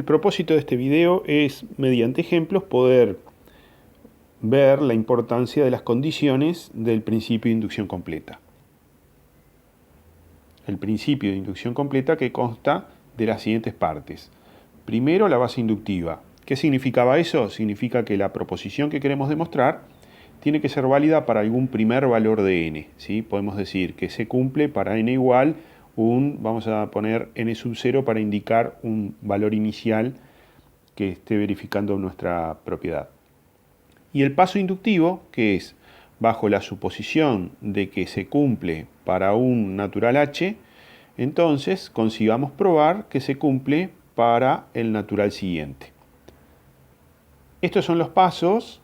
el propósito de este video es, mediante ejemplos, poder ver la importancia de las condiciones del principio de inducción completa. El principio de inducción completa que consta de las siguientes partes. Primero, la base inductiva. ¿Qué significaba eso? Significa que la proposición que queremos demostrar tiene que ser válida para algún primer valor de n, ¿sí? Podemos decir que se cumple para n igual vamos a poner n sub 0 para indicar un valor inicial que esté verificando nuestra propiedad. Y el paso inductivo, que es bajo la suposición de que se cumple para un natural h, entonces consigamos probar que se cumple para el natural siguiente. Estos son los pasos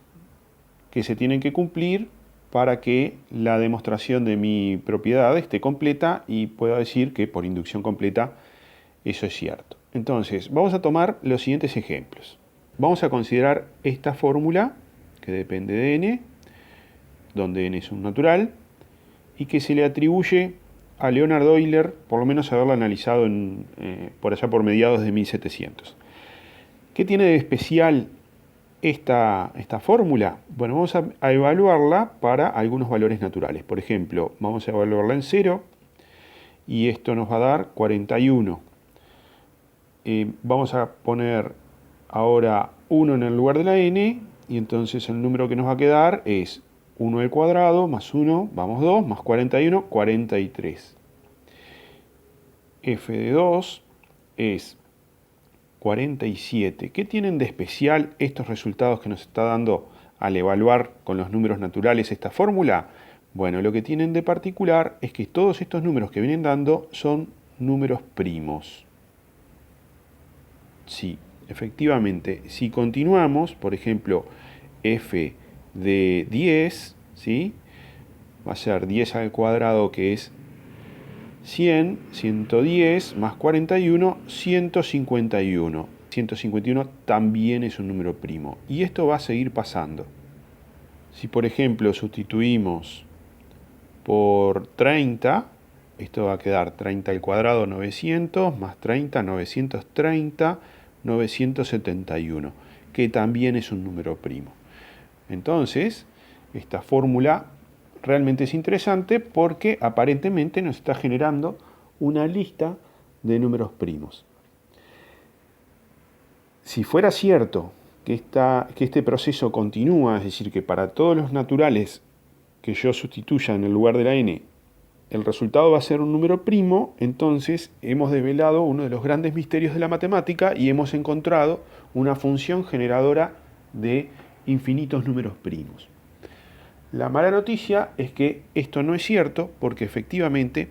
que se tienen que cumplir para que la demostración de mi propiedad esté completa y pueda decir que por inducción completa eso es cierto. Entonces, vamos a tomar los siguientes ejemplos. Vamos a considerar esta fórmula que depende de n, donde n es un natural, y que se le atribuye a Leonhard Euler, por lo menos haberla analizado por allá por mediados de 1700. ¿Qué tiene de especial esta fórmula? Bueno, vamos a evaluarla para algunos valores naturales. Por ejemplo, vamos a evaluarla en 0 y esto nos va a dar 41. Vamos a poner ahora 1 en el lugar de la n y entonces el número que nos va a quedar es 1 al cuadrado más 1, vamos 2, más 41, 43. F de 2 es 47. ¿Qué tienen de especial estos resultados que nos está dando al evaluar con los números naturales esta fórmula? Bueno, lo que tienen de particular es que todos estos números que vienen dando son números primos. Sí, efectivamente, si continuamos, por ejemplo, f de 10, ¿sí? Va a ser 10 al cuadrado, que es 100, 110, más 41, 151. 151 también es un número primo. Y esto va a seguir pasando. Si, por ejemplo, sustituimos por 30, esto va a quedar 30 al cuadrado, 900, más 30, 930, 971, que también es un número primo. Entonces, esta fórmula realmente es interesante porque aparentemente nos está generando una lista de números primos. Si fuera cierto que este proceso continúa, es decir, que para todos los naturales que yo sustituya en el lugar de la n, el resultado va a ser un número primo, entonces hemos develado uno de los grandes misterios de la matemática y hemos encontrado una función generadora de infinitos números primos. La mala noticia es que esto no es cierto porque efectivamente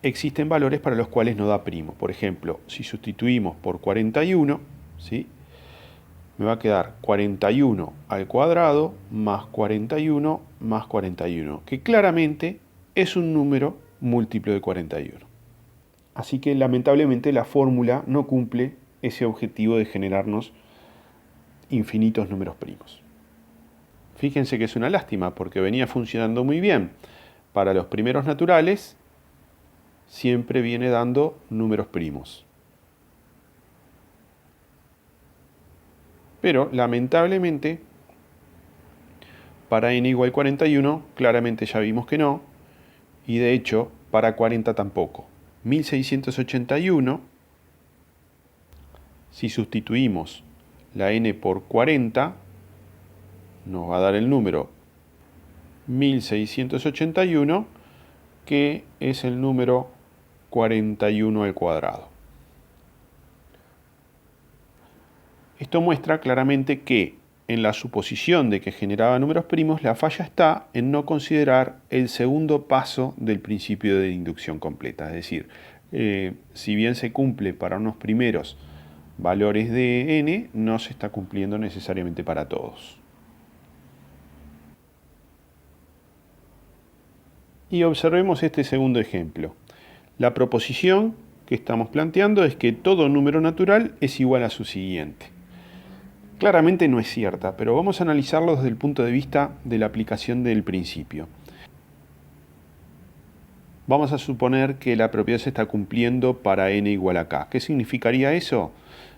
existen valores para los cuales no da primo. Por ejemplo, si sustituimos por 41, ¿sí? Me va a quedar 41 al cuadrado más 41 más 41, que claramente es un número múltiplo de 41. Así que lamentablemente la fórmula no cumple ese objetivo de generarnos infinitos números primos. Fíjense que es una lástima porque venía funcionando muy bien. Para los primeros naturales siempre viene dando números primos. Pero lamentablemente para n igual 41 claramente ya vimos que no. Y de hecho para 40 tampoco. 1681, si sustituimos la n por 40, nos va a dar el número 1681, que es el número 41 al cuadrado. Esto muestra claramente que en la suposición de que generaba números primos, la falla está en no considerar el segundo paso del principio de inducción completa. Es decir, si bien se cumple para unos primeros valores de n, no se está cumpliendo necesariamente para todos. Y observemos este segundo ejemplo. La proposición que estamos planteando es que todo número natural es igual a su siguiente. Claramente no es cierta, pero vamos a analizarlo desde el punto de vista de la aplicación del principio. Vamos a suponer que la propiedad se está cumpliendo para n igual a k. ¿Qué significaría eso?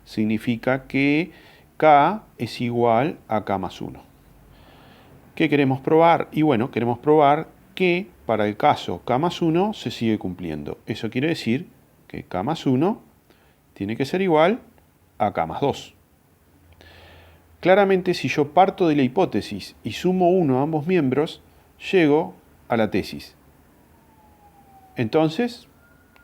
Significa que k es igual a k más 1. ¿Qué queremos probar? Y bueno, queremos probar que para el caso k más 1 se sigue cumpliendo. Eso quiere decir que k más 1 tiene que ser igual a k más 2. Claramente, si yo parto de la hipótesis y sumo 1 a ambos miembros, llego a la tesis. Entonces,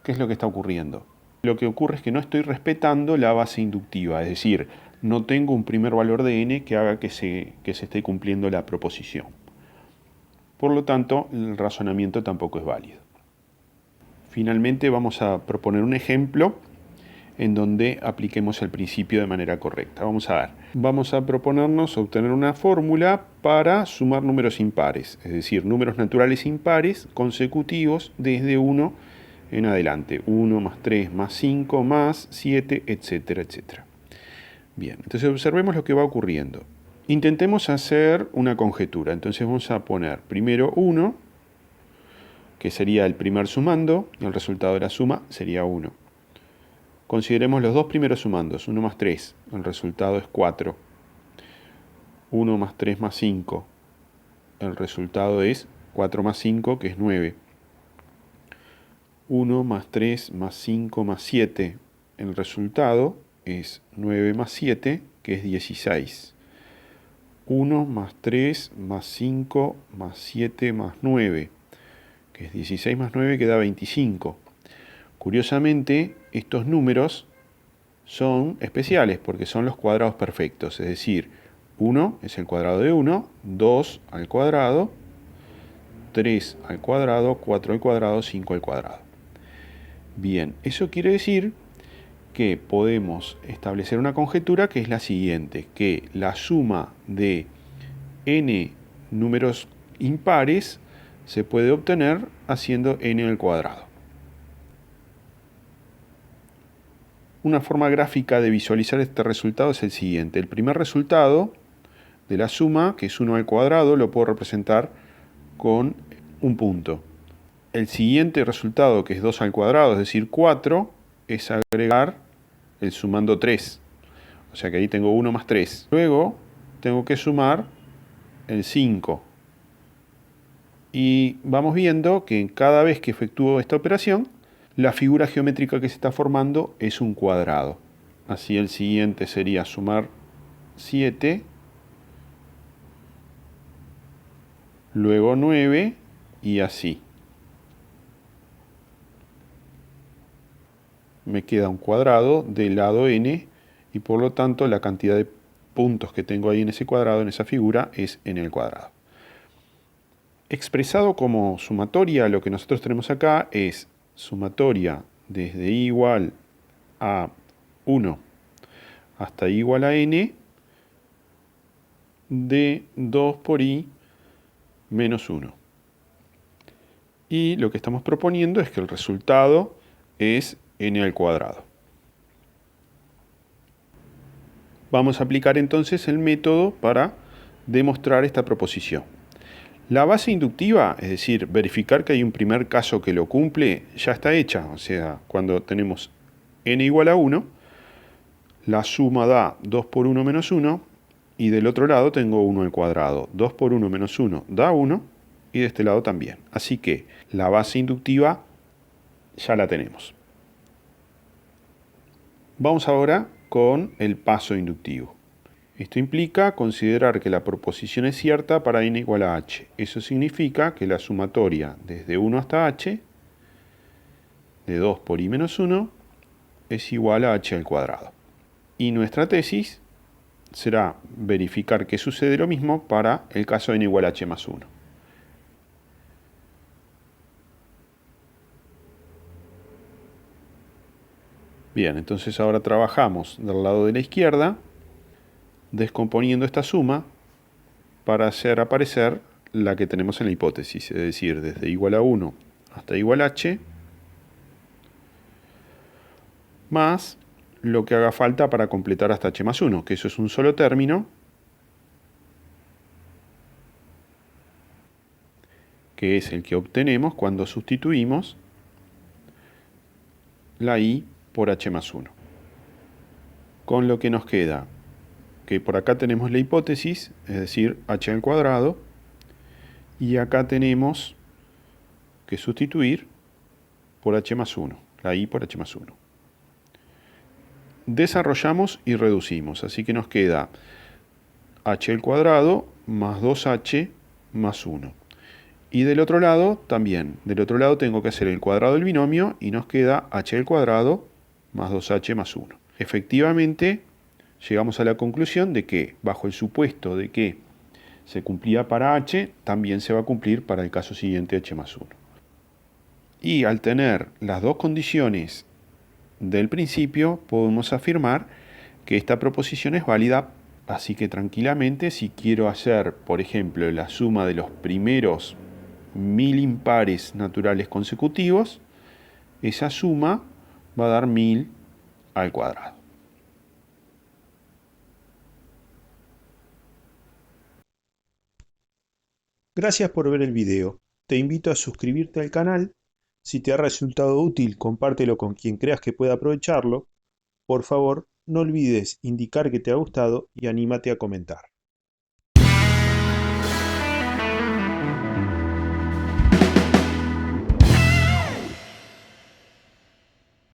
¿qué es lo que está ocurriendo? Lo que ocurre es que no estoy respetando la base inductiva, es decir, no tengo un primer valor de n que haga que se esté cumpliendo la proposición. Por lo tanto, el razonamiento tampoco es válido. Finalmente, vamos a proponer un ejemplo en donde apliquemos el principio de manera correcta. Vamos a ver. Vamos a proponernos obtener una fórmula para sumar números impares, es decir, números naturales impares consecutivos desde 1 en adelante. 1 más 3 más 5 más 7, etcétera, etcétera. Bien, entonces observemos lo que va ocurriendo. Intentemos hacer una conjetura. Entonces vamos a poner primero 1, que sería el primer sumando, y el resultado de la suma sería 1. Consideremos los dos primeros sumandos, 1 más 3, el resultado es 4. 1 más 3 más 5, el resultado es 4 más 5, que es 9. 1 más 3 más 5 más 7, el resultado es 9 más 7, que es 16. 1 más 3 más 5 más 7 más 9, que es 16 más 9, que da 25. Curiosamente, estos números son especiales porque son los cuadrados perfectos, es decir, 1 es el cuadrado de 1, 2 al cuadrado, 3 al cuadrado, 4 al cuadrado, 5 al cuadrado. Bien, eso quiere decir que podemos establecer una conjetura que es la siguiente, que la suma de n números impares se puede obtener haciendo n al cuadrado. Una forma gráfica de visualizar este resultado es el siguiente. El primer resultado de la suma, que es 1 al cuadrado, lo puedo representar con un punto. El siguiente resultado, que es 2 al cuadrado, es decir, 4, es agregar el sumando 3. O sea que ahí tengo 1 más 3. Luego tengo que sumar el 5. Y vamos viendo que cada vez que efectúo esta operación, la figura geométrica que se está formando es un cuadrado. Así el siguiente sería sumar 7, luego 9 y así. Me queda un cuadrado del lado n y por lo tanto la cantidad de puntos que tengo ahí en ese cuadrado, en esa figura, es n al cuadrado. Expresado como sumatoria, lo que nosotros tenemos acá es sumatoria desde i igual a 1 hasta i igual a n de 2 por i menos 1. Y lo que estamos proponiendo es que el resultado es n al cuadrado. Vamos a aplicar entonces el método para demostrar esta proposición. La base inductiva, es decir, verificar que hay un primer caso que lo cumple, ya está hecha. O sea, cuando tenemos n igual a 1, la suma da 2 por 1 menos 1, y del otro lado tengo 1 al cuadrado. 2 por 1 menos 1 da 1, y de este lado también. Así que la base inductiva ya la tenemos. Vamos ahora con el paso inductivo. Esto implica considerar que la proposición es cierta para n igual a h. Eso significa que la sumatoria desde 1 hasta h de 2 por i menos 1 es igual a h al cuadrado. Y nuestra tesis será verificar que sucede lo mismo para el caso de n igual a h más 1. Bien, entonces ahora trabajamos del lado de la izquierda, descomponiendo esta suma para hacer aparecer la que tenemos en la hipótesis, es decir, desde igual a 1 hasta igual a h, más lo que haga falta para completar hasta h más 1, que eso es un solo término, que es el que obtenemos cuando sustituimos la y por h más 1. Con lo que nos queda que por acá tenemos la hipótesis, es decir, h al cuadrado, y acá tenemos que sustituir por h más 1, la y por h más 1. Desarrollamos y reducimos, así que nos queda h al cuadrado más 2h más 1. Y del otro lado también, del otro lado tengo que hacer el cuadrado del binomio y nos queda h al cuadrado más 2h más 1. Efectivamente, llegamos a la conclusión de que, bajo el supuesto de que se cumplía para h, también se va a cumplir para el caso siguiente h más 1. Y al tener las dos condiciones del principio, podemos afirmar que esta proposición es válida, así que tranquilamente, si quiero hacer, por ejemplo, la suma de los primeros 1000 impares naturales consecutivos, esa suma va a dar 1000 al cuadrado. Gracias por ver el video. Te invito a suscribirte al canal. Si te ha resultado útil, compártelo con quien creas que pueda aprovecharlo. Por favor, no olvides indicar que te ha gustado y anímate a comentar.